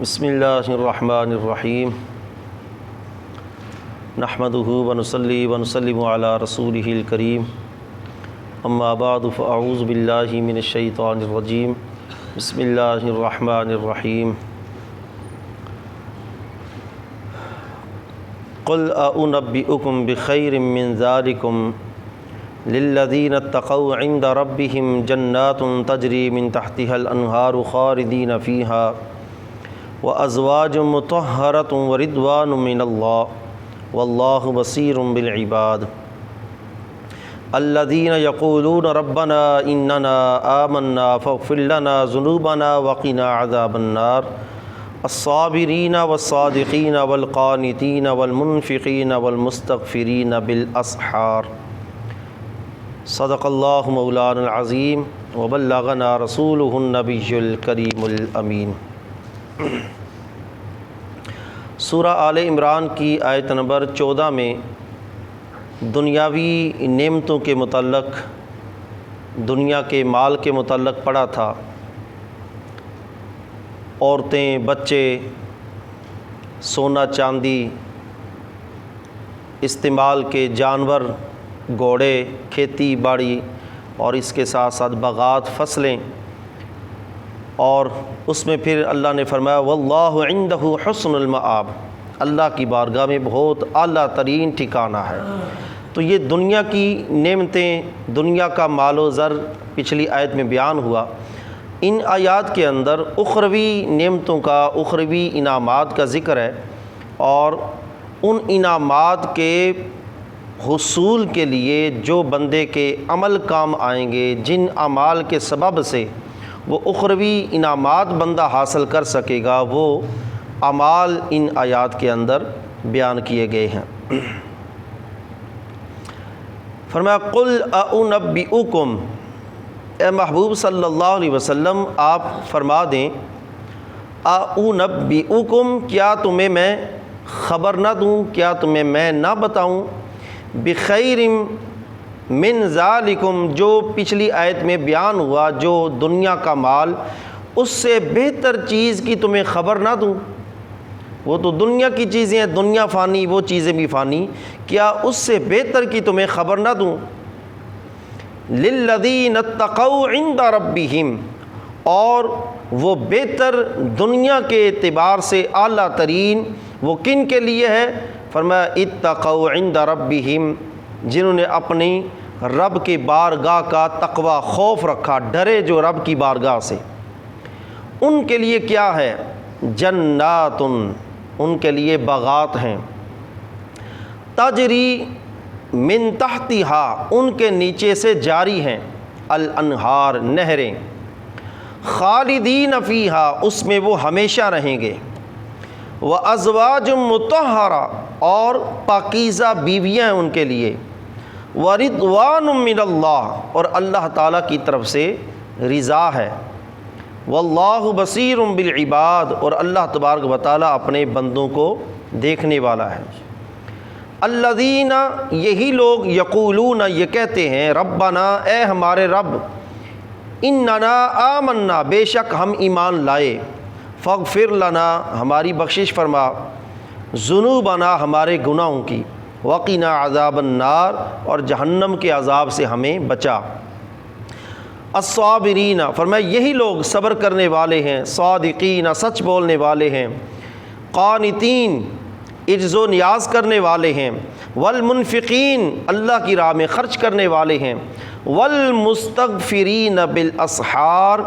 بسم اللہ الرحمن الرحیم نحمدہ ونصلی ونسلم علی رسولہ الکریم اما بعد فاعوذ باللہ من الشیطان الرجیم بسم اللہ الرحمن الرحیم قل اعنبئکم بخیر من ذالکم للذین اتقوا عند ربهم جنات تجری من تحتها الانہار خالدین فیہا وازواج مطہرۃ ورضوان من اللہ واللہ بصیر بالعباد الذین یقولون ربنا اننا آمنا فاغفر لنا ذنوبنا وقنا عذاب النار الصابرین والصادقین والقانتین والمنفقین والمستغفرین بالاسحار صدق اللہ مولانا العظیم وبلغنا رسولہ النبی الکریم الامین۔ سورہ آل عمران کی آیت نمبر 14 میں دنیاوی نعمتوں کے متعلق، دنیا کے مال کے متعلق پڑھا تھا۔ عورتیں، بچے، سونا چاندی، استعمال کے جانور، گھوڑے، کھیتی باڑی اور اس کے ساتھ ساتھ باغات، فصلیں، اور اس میں پھر اللہ نے فرمایا واللہ عندہ حسن المآب، اللہ کی بارگاہ میں بہت اعلیٰ ترین ٹھکانہ ہے۔ تو یہ دنیا کی نعمتیں، دنیا کا مال و زر پچھلی آیت میں بیان ہوا۔ ان آیات کے اندر اخروی نعمتوں کا، اخروی انعامات کا ذکر ہے، اور ان انعامات کے حصول کے لیے جو بندے کے عمل کام آئیں گے، جن اعمال کے سبب سے وہ اخروی انعامات بندہ حاصل کر سکے گا، وہ اعمال ان آیات کے اندر بیان کیے گئے ہیں۔ فرمایا قل اعنبئکم، اے محبوب صلی اللہ علیہ وسلم آپ فرما دیں، اعنبئکم، کیا تمہیں میں خبر نہ دوں، کیا تمہیں میں نہ بتاؤں، بخیر من ذالکم، جو پچھلی آیت میں بیان ہوا، جو دنیا کا مال، اس سے بہتر چیز کی تمہیں خبر نہ دوں۔ وہ تو دنیا کی چیزیں ہیں، دنیا فانی، وہ چیزیں بھی فانی، کیا اس سے بہتر کی تمہیں خبر نہ دوں؟ للذین اتقوا عند ربہم، اور وہ بہتر دنیا کے اعتبار سے اعلیٰ ترین وہ کن کے لیے ہے؟ فرمایا اتقوا عند ربہم، جنہوں نے اپنی رب کی بارگاہ کا تقوی، خوف رکھا، ڈرے جو رب کی بارگاہ سے، ان کے لیے کیا ہے؟ جنات، ان کے لیے باغات ہیں، تجری من تحتہا، ان کے نیچے سے جاری ہیں، الانہار، نہریں، خالدین فیہا، اس میں وہ ہمیشہ رہیں گے، وازواج مطہرہ، اور پاکیزہ بیویاں ہیں ان کے لیے، ورضوان من اللہ، اور اللہ تعالیٰ کی طرف سے رضا ہے، واللہ بصیر بالعباد، اور اللہ تبارک و تعالیٰ اپنے بندوں کو دیکھنے والا ہے۔ الذین، یہی لوگ، یقولون، یہ کہتے ہیں، ربنا، اے ہمارے رب، اننا آمنا، بے شک ہم ایمان لائے، فاغفر لنا، ہماری بخشش فرما، ذنوبنا، ہمارے گناہوں کی، وقنا عذاب النار، اور جہنم کے عذاب سے ہمیں بچا۔ الصابرین، فرمایا یہی لوگ صبر کرنے والے ہیں، صادقین، سچ بولنے والے ہیں، قانتین، عجز و نیاز کرنے والے ہیں، والمنفقین، اللہ کی راہ میں خرچ کرنے والے ہیں، والمستغفرین بالاسحار،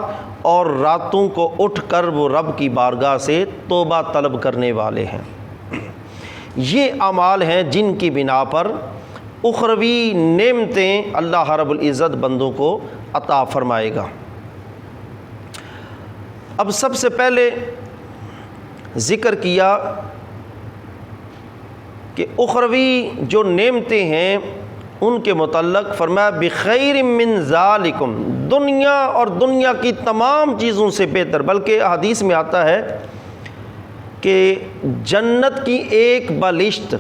اور راتوں کو اٹھ کر وہ رب کی بارگاہ سے توبہ طلب کرنے والے ہیں۔ یہ اعمال ہیں جن کی بنا پر اخروی نعمتیں اللہ رب العزت بندوں کو عطا فرمائے گا۔ اب سب سے پہلے ذکر کیا کہ اخروی جو نعمتیں ہیں ان کے متعلق فرمایا بخیر من ذالکم، دنیا اور دنیا کی تمام چیزوں سے بہتر، بلکہ حدیث میں آتا ہے کہ جنت کی ایک بالشت،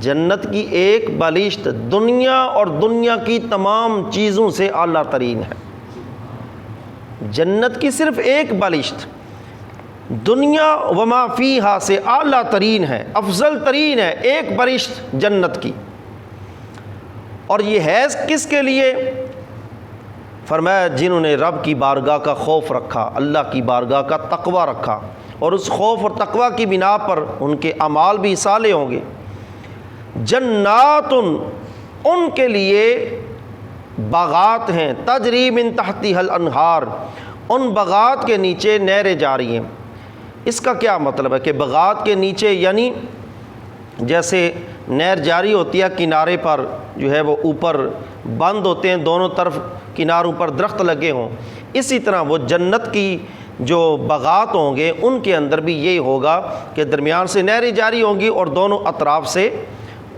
جنت کی ایک بالشت دنیا اور دنیا کی تمام چیزوں سے اعلیٰ ترین ہے۔ جنت کی صرف ایک بالشت، دنیا وما فیہا سے اعلیٰ ترین ہے، افضل ترین ہے، ایک برشت جنت کی۔ اور یہ ہے کس کے لیے؟ فرمایا جنہوں نے رب کی بارگاہ کا خوف رکھا، اللہ کی بارگاہ کا تقوی رکھا، اور اس خوف اور تقوی کی بنا پر ان کے اعمال بھی صالح ہوں گے۔ جنات، ان کے لیے باغات ہیں، تجری من تحتها الانہار، ان باغات کے نیچے نہریں جاری ہیں۔ اس کا کیا مطلب ہے کہ باغات کے نیچے یعنی جیسے نہر جاری ہوتی ہے کنارے پر جو ہے وہ اوپر بند ہوتے ہیں، دونوں طرف کناروں پر درخت لگے ہوں، اسی طرح وہ جنت کی جو باغات ہوں گے ان کے اندر بھی یہی ہوگا کہ درمیان سے نہریں جاری ہوں گی اور دونوں اطراف سے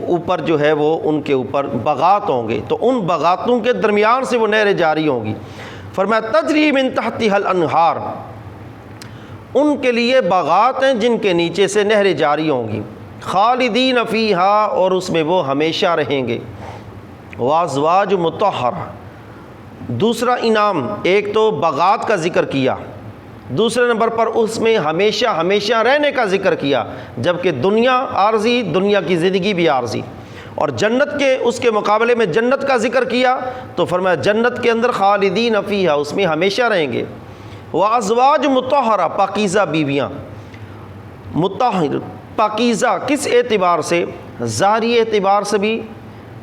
اوپر جو ہے وہ ان کے اوپر باغات ہوں گے، تو ان باغاتوں کے درمیان سے وہ نہریں جاری ہوں گی۔ فرمایا تجری من تحتها الانہار، ان کے لیے باغات ہیں جن کے نیچے سے نہریں جاری ہوں گی، خالدین فیہا، اور اس میں وہ ہمیشہ رہیں گے، وازواج مطہرہ۔ دوسرا انعام، ایک تو باغات کا ذکر کیا، دوسرے نمبر پر اس میں ہمیشہ ہمیشہ رہنے کا ذکر کیا، جبکہ دنیا عارضی، دنیا کی زندگی بھی عارضی، اور جنت کے اس کے مقابلے میں جنت کا ذکر کیا تو فرمایا جنت کے اندر خالدین فیہا، اس میں ہمیشہ رہیں گے، وازواج مطہرہ، پاکیزہ بیویاں۔ مطہر پاکیزہ کس اعتبار سے؟ ظاہری اعتبار سے بھی،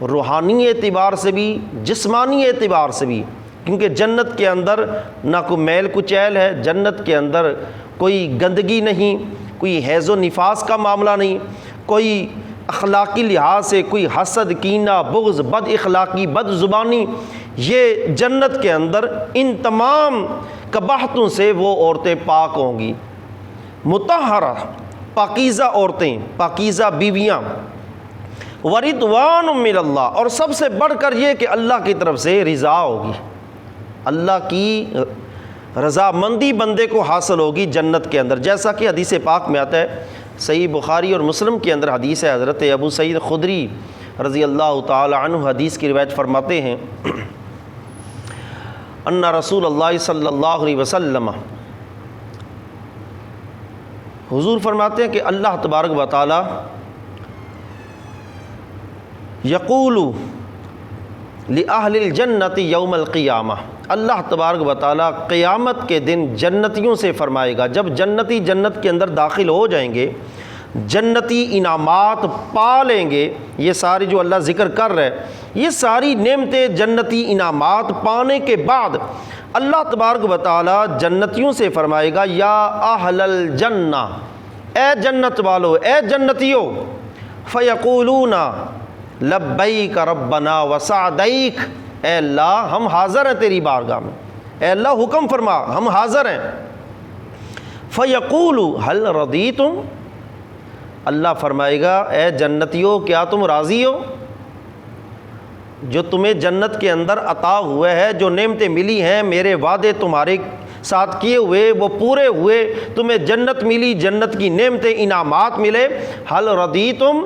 روحانی اعتبار سے بھی، جسمانی اعتبار سے بھی، کیونکہ جنت کے اندر نہ کوئی میل کچیل ہے، جنت کے اندر کوئی گندگی نہیں، کوئی حیض و نفاس کا معاملہ نہیں، کوئی اخلاقی لحاظ سے کوئی حسد، کینہ، بغض، بد اخلاقی، بد زبانی، یہ جنت کے اندر ان تمام قباحتوں سے وہ عورتیں پاک ہوں گی۔ مطہرہ پاکیزہ عورتیں، پاکیزہ بیویاں، ورضوان من اللہ، اور سب سے بڑھ کر یہ کہ اللہ کی طرف سے رضا ہوگی، اللہ کی رضامندی بندے کو حاصل ہوگی جنت کے اندر، جیسا کہ حدیث پاک میں آتا ہے، صحیح بخاری اور مسلم کے اندر حدیث ہے، حضرت ابو سعید خدری رضی اللہ تعالی عنہ حدیث کی روایت فرماتے ہیں، ان رسول اللہ صلی اللہ علیہ وسلم، حضور فرماتے ہیں کہ اللہ تبارک و تعالی یقول لأہل الجنت یوم القیامہ، اللہ تبارک و تعالی قیامت کے دن جنتیوں سے فرمائے گا، جب جنتی جنت کے اندر داخل ہو جائیں گے، جنتی انعامات پا لیں گے، یہ ساری جو اللہ ذکر کر رہے یہ ساری نعمتیں جنتی انعامات پانے کے بعد اللہ تبارک و تعالی جنتیوں سے فرمائے گا، یا اہل الجنہ، اے جنت والو، اے جنتیو، فیقولون لبیک ربنا وسعدیک، اے اللہ ہم حاضر ہیں تیری بارگاہ میں، اے اللہ حکم فرما، ہم حاضر ہیں۔ فیقول هل رضیتم، اللہ فرمائے گا اے جنتیو کیا تم راضی ہو؟ جو تمہیں جنت کے اندر عطا ہوئے ہے، جو نعمتیں ملی ہیں، میرے وعدے تمہارے ساتھ کیے ہوئے وہ پورے ہوئے، تمہیں جنت ملی، جنت کی نعمتیں انعامات ملے، هل رضیتم،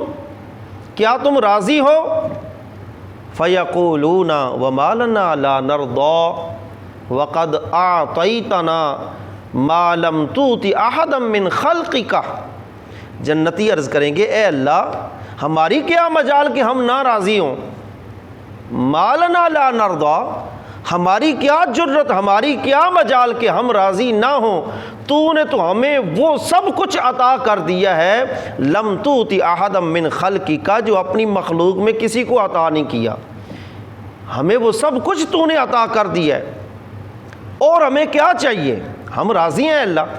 کیا تم راضی ہو؟ فیقولون وما لنا لا نرضى وقد اعطیتنا ما لم تؤت احدا من خلقک، جنتی عرض کریں گے اے اللہ ہماری کیا مجال کہ ہم نہ راضی ہوں، ما لنا لا نرضى، ہماری کیا جرت، ہماری کیا مجال کہ ہم راضی نہ ہوں، تو نے تو ہمیں وہ سب کچھ عطا کر دیا ہے، لم تؤت احدا من خلقک، جو اپنی مخلوق میں کسی کو عطا نہیں کیا، ہمیں وہ سب کچھ تو نے عطا کر دیا ہے، اور ہمیں کیا چاہیے، ہم راضی ہیں اللہ۔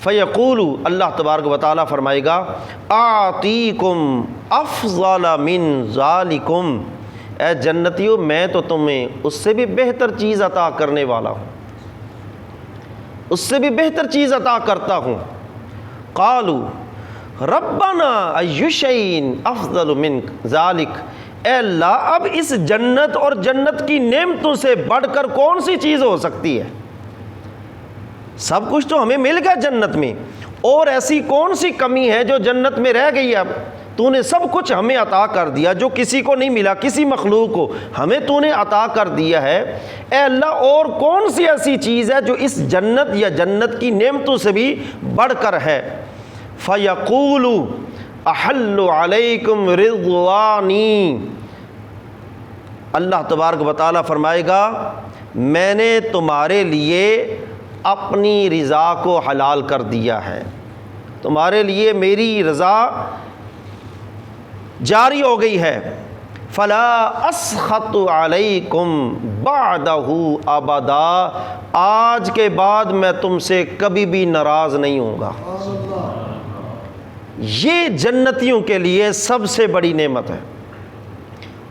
فیقول، اللہ تبارک و تعالیٰ فرمائے گا، اعطیکم افضل من ذالکم، اے جنتیوں میں تو تمہیں اس سے بھی بہتر چیز عطا کرنے والا ہوں، اس سے بھی بہتر چیز عطا کرتا ہوں۔ قالوا ربنا ای شیء افضل من ذالک، اے اللہ اب اس جنت اور جنت کی نعمتوں سے بڑھ کر کون سی چیز ہو سکتی ہے، سب کچھ تو ہمیں مل گیا جنت میں، اور ایسی کون سی کمی ہے جو جنت میں رہ گئی ہے، اب تو نے سب کچھ ہمیں عطا کر دیا جو کسی کو نہیں ملا، کسی مخلوق کو ہمیں تو نے عطا کر دیا ہے، اے اللہ اور کون سی ایسی چیز ہے جو اس جنت یا جنت کی نعمتوں سے بھی بڑھ کر ہے؟ فَيَقُولُ أَحَلُّ عَلَيْكُمْ رِضْوَانِي، اللہ تبارک و تعالیٰ فرمائے گا میں نے تمہارے لیے اپنی رضا کو حلال کر دیا ہے، تمہارے لیے میری رضا جاری ہو گئی ہے۔ فَلَا أَسْخَطُ عَلَيْكُمْ بَعْدَهُ أَبَدًا، آج کے بعد میں تم سے کبھی بھی ناراض نہیں ہوں گا۔ یہ جنتیوں کے لیے سب سے بڑی نعمت ہے۔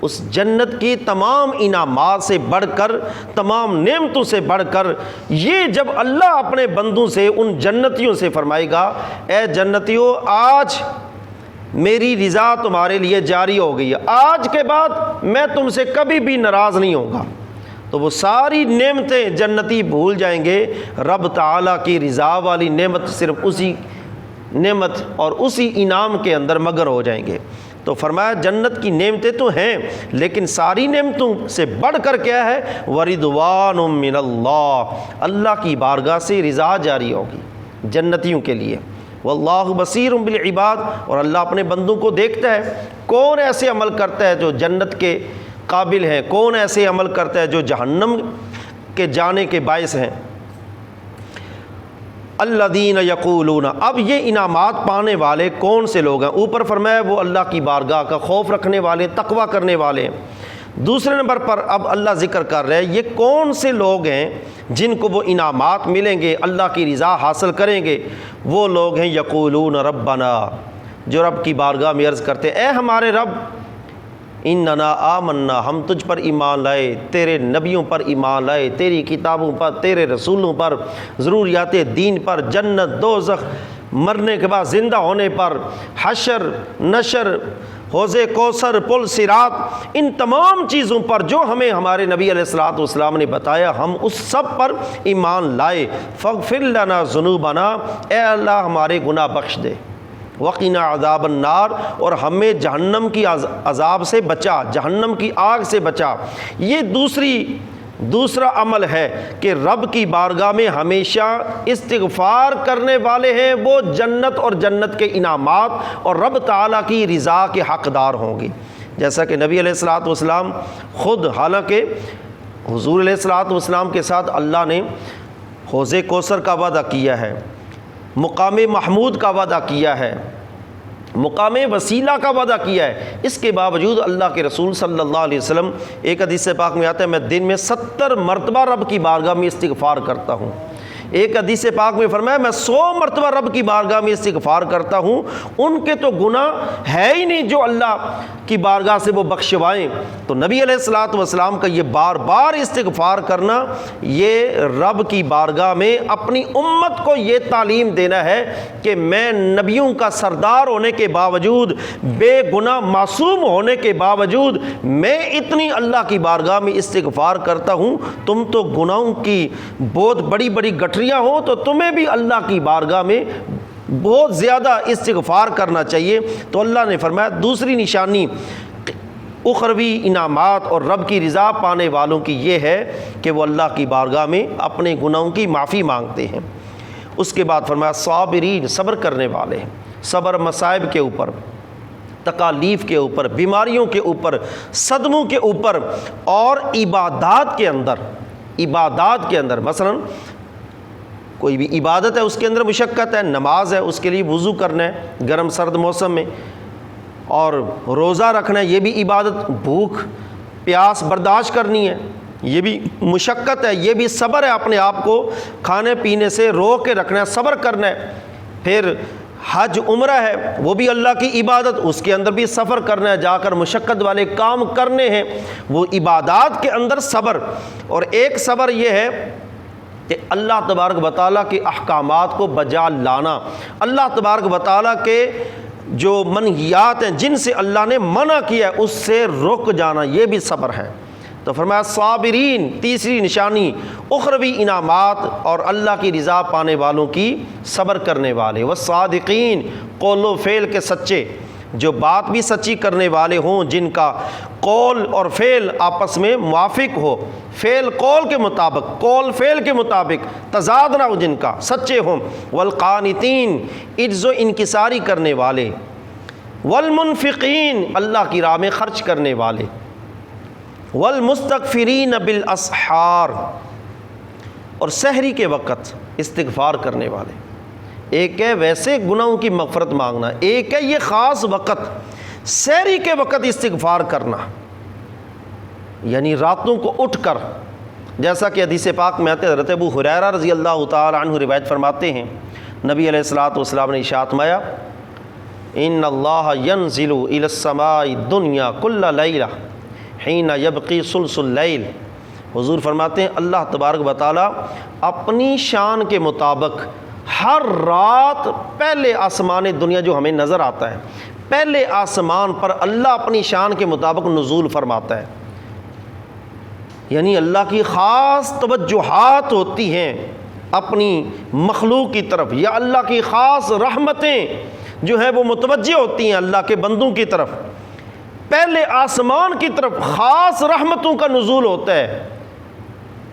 اس جنت کی تمام انعامات سے بڑھ کر، تمام نعمتوں سے بڑھ کر، یہ جب اللہ اپنے بندوں سے، ان جنتیوں سے فرمائے گا اے جنتیوں آج میری رضا تمہارے لیے جاری ہو گئی ہے، آج کے بعد میں تم سے کبھی بھی ناراض نہیں ہوں گا، تو وہ ساری نعمتیں جنتی بھول جائیں گے، رب تعالیٰ کی رضا والی نعمت صرف اسی نعمت اور اسی انعام کے اندر مگر ہو جائیں گے۔ تو فرمایا جنت کی نعمتیں تو ہیں لیکن ساری نعمتوں سے بڑھ کر کیا ہے؟ وَرِضْوَانٌ مِّنَ اللَّهِ، اللہ کی بارگاہ سے رضا جاری ہوگی جنتیوں کے لیے۔ وَاللَّهُ بَصِيرٌ بِالْعِبَادِ، اور اللہ اپنے بندوں کو دیکھتا ہے، کون ایسے عمل کرتا ہے جو جنت کے قابل ہیں، کون ایسے عمل کرتا ہے جو جہنم کے جانے کے باعث ہیں۔ الذین یقولون، اب یہ انعامات پانے والے کون سے لوگ ہیں؟ اوپر فرمایا وہ اللہ کی بارگاہ کا خوف رکھنے والے، تقوی کرنے والے ہیں۔ دوسرے نمبر پر اب اللہ ذکر کر رہے ہیں یہ کون سے لوگ ہیں جن کو وہ انعامات ملیں گے، اللہ کی رضا حاصل کریں گے۔ وہ لوگ ہیں یقولون ربنا، جو رب کی بارگاہ میں عرض کرتے اے ہمارے رب، اننا آمنا، ہم تجھ پر ایمان لائے، تیرے نبیوں پر ایمان لائے، تیری کتابوں پر، تیرے رسولوں پر، ضروریات دین پر، جنت، دوزخ، مرنے کے بعد زندہ ہونے پر، حشر، نشر، حوض کوثر، پل صراط، ان تمام چیزوں پر جو ہمیں ہمارے نبی علیہ الصلوۃ والسلام نے بتایا ہم اس سب پر ایمان لائے۔ فاغفر لنا ذنوبنا، اے اللہ ہمارے گناہ بخش دے، وقنا عذاب النار، اور ہمیں جہنم کی عذاب سے بچا، جہنم کی آگ سے بچا۔ یہ دوسرا عمل ہے کہ رب کی بارگاہ میں ہمیشہ استغفار کرنے والے ہیں وہ جنت اور جنت کے انعامات اور رب تعالیٰ کی رضا کے حقدار ہوں گے۔ جیسا کہ نبی علیہ الصلوۃ والسلام خود، حالانکہ حضور علیہ الصلوۃ والسلام کے ساتھ اللہ نے حوض کوثر کا وعدہ کیا ہے، مقام محمود کا وعدہ کیا ہے، مقام وسیلہ کا وعدہ کیا ہے، اس کے باوجود اللہ کے رسول صلی اللہ علیہ وسلم، ایک حدیث پاک میں آتا ہے میں دن میں 70 مرتبہ رب کی بارگاہ میں استغفار کرتا ہوں۔ ایک حدیث پاک میں فرمایا میں 100 مرتبہ رب کی بارگاہ میں استغفار کرتا ہوں، ان کے تو گناہ ہے ہی نہیں جو اللہ کی بارگاہ سے وہ بخشوائیں۔ تو نبی علیہ الصلوۃ والسلام کا یہ بار بار استغفار کرنا، یہ رب کی بارگاہ میں اپنی امت کو یہ تعلیم دینا ہے کہ میں نبیوں کا سردار ہونے کے باوجود، بے گناہ معصوم ہونے کے باوجود، میں اتنی اللہ کی بارگاہ میں استغفار کرتا ہوں، تم تو گناہوں کی بہت بڑی بڑی گٹھریاں ہو تو تمہیں بھی اللہ کی بارگاہ میں بہت زیادہ استغفار کرنا چاہیے۔ تو اللہ نے فرمایا دوسری نشانی اخروی انعامات اور رب کی رضا پانے والوں کی یہ ہے کہ وہ اللہ کی بارگاہ میں اپنے گناہوں کی معافی مانگتے ہیں۔ اس کے بعد فرمایا صابرین، صبر کرنے والے ہیں، صبر مصائب کے اوپر، تکالیف کے اوپر، بیماریوں کے اوپر، صدموں کے اوپر، اور عبادات کے اندر مثلا کوئی بھی عبادت ہے اس کے اندر مشقت ہے، نماز ہے اس کے لیے وضو کرنا ہے گرم سرد موسم میں، اور روزہ رکھنا ہے یہ بھی عبادت، بھوک پیاس برداشت کرنی ہے یہ بھی مشقت ہے، یہ بھی صبر ہے، اپنے آپ کو کھانے پینے سے روک کے رکھنا ہے، صبر کرنا ہے۔ پھر حج عمرہ ہے وہ بھی اللہ کی عبادت، اس کے اندر بھی سفر کرنا ہے، جا کر مشقت والے کام کرنے ہیں، وہ عبادات کے اندر صبر۔ اور ایک صبر یہ ہے کہ اللہ تبارک و تعالیٰ کے احکامات کو بجا لانا، اللہ تبارک و تعالیٰ کے جو منہیات ہیں جن سے اللہ نے منع کیا ہے اس سے رک جانا، یہ بھی صبر ہے۔ تو فرمایا صابرین، تیسری نشانی اخروی انعامات اور اللہ کی رضا پانے والوں کی صبر کرنے والے، والصادقین، قول و فعل کے سچے، جو بات بھی سچی کرنے والے ہوں، جن کا قول اور فعل آپس میں موافق ہو، فعل قول کے مطابق، قول فعل کے مطابق تضاد نہ ہو، جن کا سچے ہوں، والقانتین عجز و انکساری کرنے والے، والمنفقین اللہ کی راہ میں خرچ کرنے والے، والمستغفرین بالاسحار اور سحری کے وقت استغفار کرنے والے۔ ایک ہے ویسے گناہوں کی مغفرت مانگنا، ایک ہے یہ خاص وقت سحری کے وقت استغفار کرنا، یعنی راتوں کو اٹھ کر، جیسا کہ حدیث پاک میں آتے ہیں، حضرت ابو ہریرہ رضی اللہ تعالی عنہ روایت فرماتے ہیں، نبی علیہ الصلوۃ والسلام نے ارشاد فرمایا، ان اللہ ینزل الی السماء الدنیا کل لیلہ حین یبقی ثلث اللیل۔ حضور فرماتے ہیں اللہ تبارک و تعالی اپنی شان کے مطابق ہر رات پہلے آسمان دنیا جو ہمیں نظر آتا ہے، پہلے آسمان پر اللہ اپنی شان کے مطابق نزول فرماتا ہے، یعنی اللہ کی خاص توجہات ہوتی ہیں اپنی مخلوق کی طرف، یا اللہ کی خاص رحمتیں جو ہیں وہ متوجہ ہوتی ہیں اللہ کے بندوں کی طرف، پہلے آسمان کی طرف خاص رحمتوں کا نزول ہوتا ہے۔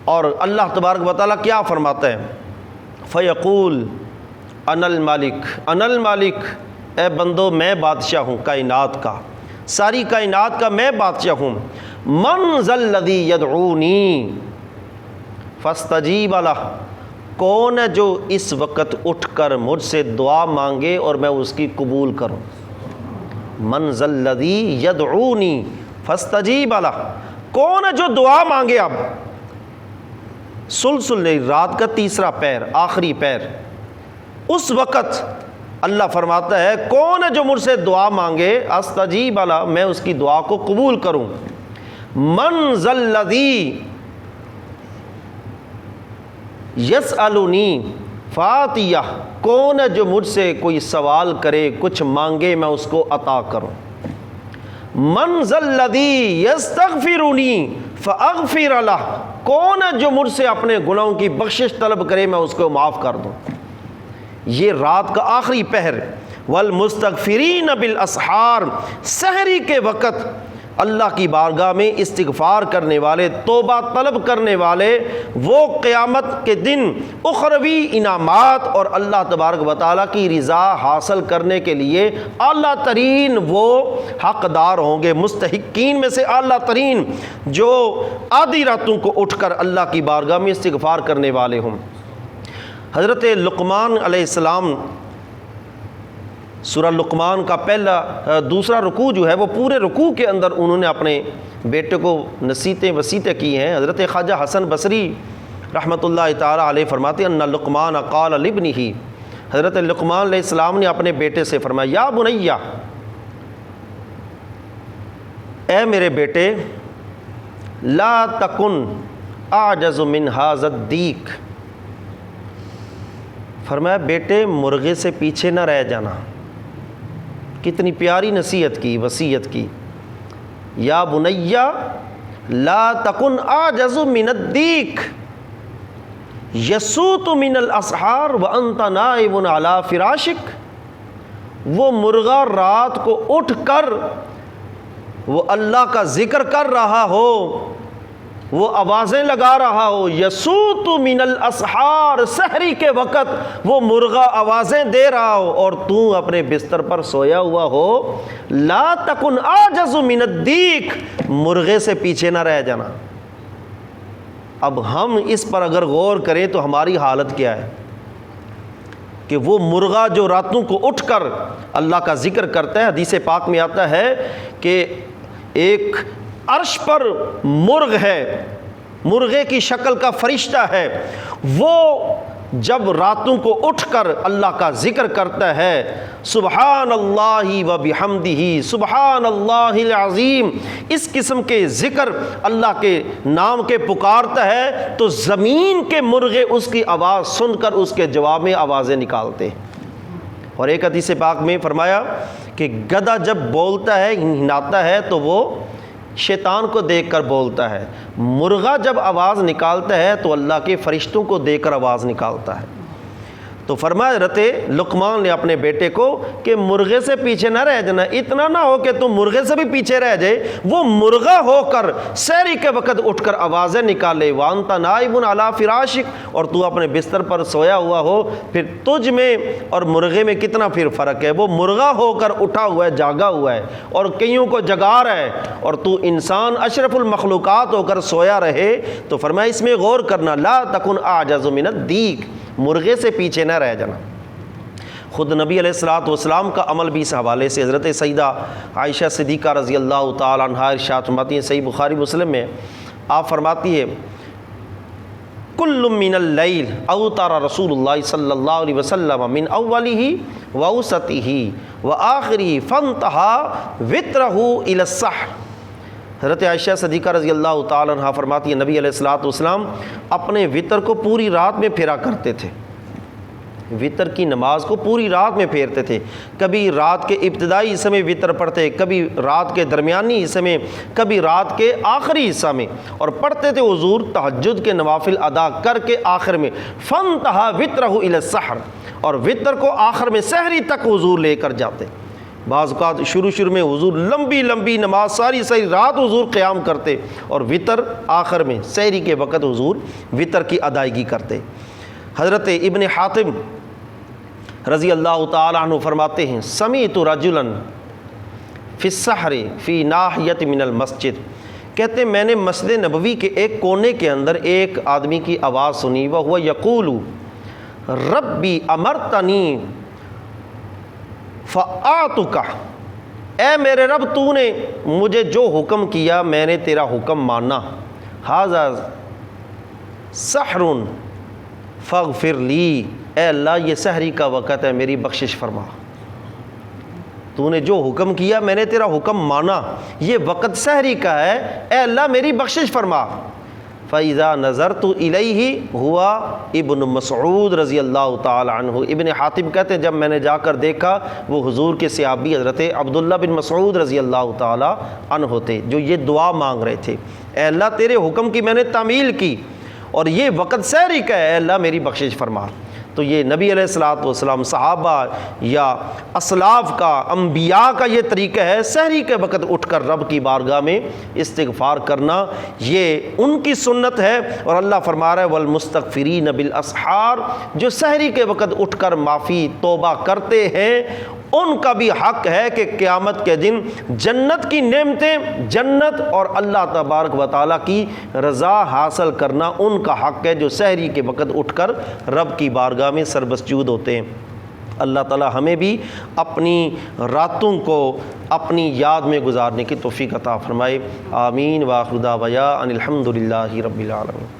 اور اللہ تبارک و تعالیٰ کیا فرماتا ہے، فیقول انا المالک، انا المالک، اے بندو میں بادشاہ ہوں کائنات کا، ساری کائنات کا میں بادشاہ ہوں، من ذا الذی یدعونی فاستجیب لہ، کون ہے جو اس وقت اٹھ کر مجھ سے دعا مانگے اور میں اس کی قبول کروں، من ذا الذی یدعونی فاستجیب لہ، کون ہے جو دعا مانگے۔ اب ثلث اللیل، رات کا تیسرا پہر، آخری پہر، اس وقت اللہ فرماتا ہے کون ہے جو مجھ سے دعا مانگے، استجیب لہ، میں اس کی دعا کو قبول کروں۔ من ذا الذی یسألنی فاتیہ، کون ہے جو مجھ سے کوئی سوال کرے، کچھ مانگے، میں اس کو عطا کروں۔ من ذا الذی یستغفرنی فاغفر لہ، کون ہے جو مجھ سے اپنے گناہوں کی بخشش طلب کرے، میں اس کو معاف کر دوں۔ یہ رات کا آخری پہر، والمستغفرین بالاسحار، سحری کے وقت اللہ کی بارگاہ میں استغفار کرنے والے، توبہ طلب کرنے والے، وہ قیامت کے دن اخروی انعامات اور اللہ تبارک و تعالیٰ کی رضا حاصل کرنے کے لیے اعلیٰ ترین وہ حقدار ہوں گے، مستحقین میں سے اعلیٰ ترین، جو آدھی راتوں کو اٹھ کر اللہ کی بارگاہ میں استغفار کرنے والے ہوں۔ حضرت لقمان علیہ السلام، سورہ لقمان کا دوسرا رکوع جو ہے وہ پورے رکوع کے اندر انہوں نے اپنے بیٹے کو نصیحتیں وصیتیں کی ہیں۔ حضرت خواجہ حسن بصری رحمۃ اللہ تعالی علیہ فرماتے ہیں، ان لقمان قال لابنہ، حضرت لقمان علیہ السلام نے اپنے بیٹے سے فرمایا، یا بنیا، اے میرے بیٹے، لا تکن اعجز من ھذا الدیک، فرمایا بیٹے مرغے سے پیچھے نہ رہ جانا۔ کتنی پیاری نصیحت کی، وصیت کی، یا بنیا لا تکن اعجز من الدیک یسوط من الاسحار وانت نائم علی فراشک، وہ مرغا رات کو اٹھ کر وہ اللہ کا ذکر کر رہا ہو، وہ آوازیں لگا رہا ہو، یسوط من الاسحار، سحری کے وقت وہ مرغا آوازیں دے رہا ہو اور تو اپنے بستر پر سویا ہوا ہو، لا تکن اعجز من الدیک، مرغے سے پیچھے نہ رہ جانا۔ اب ہم اس پر اگر غور کریں تو ہماری حالت کیا ہے کہ وہ مرغا جو راتوں کو اٹھ کر اللہ کا ذکر کرتا ہے، حدیث پاک میں آتا ہے کہ ایک عرش پر مرغ ہے، مرغے کی شکل کا فرشتہ ہے، وہ جب راتوں کو اٹھ کر اللہ کا ذکر کرتا ہے، سبحان اللہ و بحمدہ سبحان اللہ العظیم، اس قسم کے ذکر اللہ کے نام کے پکارتا ہے، تو زمین کے مرغے اس کی آواز سن کر اس کے جواب میں آوازیں نکالتے ہیں۔ اور ایک حدیث پاک میں فرمایا کہ گدھا جب بولتا ہے، ہناتا ہے، تو وہ شیطان کو دیکھ کر بولتا ہے، مرغا جب آواز نکالتا ہے تو اللہ کے فرشتوں کو دیکھ کر آواز نکالتا ہے۔ تو فرمایا حضرت لقمان نے اپنے بیٹے کو کہ مرغے سے پیچھے نہ رہ جانا، اتنا نہ ہو کہ تم مرغے سے بھی پیچھے رہ جائے، وہ مرغا ہو کر سحری کے وقت اٹھ کر آوازیں نکالے، وانت نائب علی فراشک، اور تو اپنے بستر پر سویا ہوا ہو، پھر تجھ میں اور مرغے میں کتنا پھر فرق ہے، وہ مرغا ہو کر اٹھا ہوا ہے، جاگا ہوا ہے اور کئیوں کو جگا رہا ہے، اور تو انسان اشرف المخلوقات ہو کر سویا رہے۔ تو فرمایا اس میں غور کرنا، لا تکن اعجز من الدیک، مرغے سے پیچھے نہ رہ جانا۔ خود نبی علیہ الصلوۃ والسلام کا عمل بھی اس حوالے سے حضرت سیدہ عائشہ صدیقہ رضی اللہ تعالی عنہا ارشاد فرماتی ہیں، صحیح بخاری مسلم میں آپ فرماتی ہے، کل من اللیل اوتر رسول اللہ صلی اللہ علیہ وسلم من اولہ واوسطہ وآخرہ فانتہى وترہ الی السحر۔ حضرت عائشہ صدیقہ رضی اللہ تعالی عنہ فرماتی ہیں، نبی علیہ الصلوۃ والسلام اپنے وطر کو پوری رات میں پھیرا کرتے تھے، وطر کی نماز کو پوری رات میں پھیرتے تھے، کبھی رات کے ابتدائی حصے میں وطر پڑھتے، کبھی رات کے درمیانی حصے میں، کبھی رات کے آخری حصہ میں، اور پڑھتے تھے حضور تہجد کے نوافل ادا کر کے آخر میں، فانتہا وطرہ الی السحر، اور وطر کو آخر میں سحری تک حضور لے کر جاتے۔ بعض اوقات شروع میں حضور لمبی لمبی نماز ساری رات حضور قیام کرتے، اور وطر آخر میں سحری کے وقت حضور وطر کی ادائیگی کرتے۔ حضرت ابن حاتم رضی اللہ تعالی عنہ فرماتے ہیں، سمعت رجلا فی السحر فی ناحیۃ من المسجد، کہتے ہیں میں نے مسجد نبوی کے ایک کونے کے اندر ایک آدمی کی آواز سنی، وہو یقول ربی امرتنی فآتک، اے میرے رب تو نے مجھے جو حکم کیا میں نے تیرا حکم مانا، ھذا سحر فاغفر لی، اے اللہ یہ سحری کا وقت ہے میری بخشش فرما، تو نے جو حکم کیا میں نے تیرا حکم مانا، یہ وقت سحری کا ہے، اے اللہ میری بخشش فرما۔ فَإِذَا نَظَرْتُ إِلَيْهِ هُوَ ابن مسعود رضی اللہ تعالی عنہ، ابن حاتم کہتے ہیں جب میں نے جا کر دیکھا وہ حضور کے صحابی حضرت عبداللہ بن مسعود رضی اللہ تعالی عنہ تھے، جو یہ دعا مانگ رہے تھے، اے اللہ تیرے حکم کی میں نے تعمیل کی اور یہ وقت سحری کا ہے، اے اللہ میری بخشش فرما۔ تو یہ نبی علیہ الصلوۃ والسلام، صحابہ یا اسلاف کا، انبیاء کا یہ طریقہ ہے، سحری کے وقت اٹھ کر رب کی بارگاہ میں استغفار کرنا، یہ ان کی سنت ہے۔ اور اللہ فرما رہا ہے والمستغفرین بالاسحار، جو سحری کے وقت اٹھ کر معافی توبہ کرتے ہیں ان کا بھی حق ہے کہ قیامت کے دن جنت کی نعمتیں، جنت اور اللہ تبارک و تعالیٰ کی رضا حاصل کرنا ان کا حق ہے، جو سحری کے وقت اٹھ کر رب کی بارگاہ میں سربسجود ہوتے ہیں۔ اللہ تعالیٰ ہمیں بھی اپنی راتوں کو اپنی یاد میں گزارنے کی توفیق عطا فرمائے، آمین۔ وآخر دعوانا ان الحمد للہ رب العالمین۔